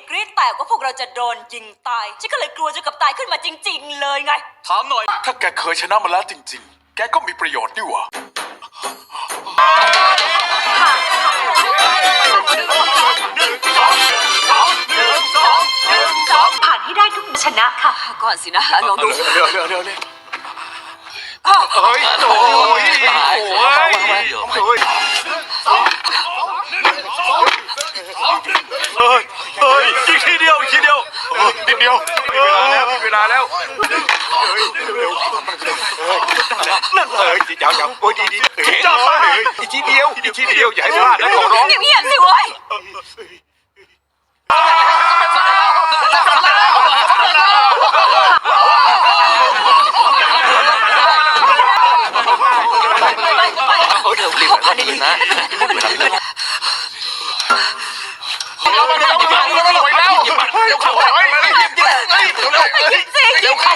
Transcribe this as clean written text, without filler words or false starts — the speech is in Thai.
กรี๊ดแตกว่าพวกเราจะโดนยิงตายฉันก็เลยกลัวจนกับตายขึ้นมาจริงๆเลยไงถามหน่อยถ้าแกเคยชนะมาแล้วจริงๆแกก็มีประโยชน์นี่หว่าผ่านให้ได้ทุกชนะค่ะก่อนสินะลองดูเร็วเฮ้ยโอ้ยอีกทีเดียวนิดเดียวเวลาแล้วนั่นเลยจับโอ้ยดีจับอีกทีเดียวอย่าให้พลาดนะขอร้องเงียบๆสิเว้ยเดี๋ยวรีบไปนะเราไปแล้วเดี๋ยวเข้า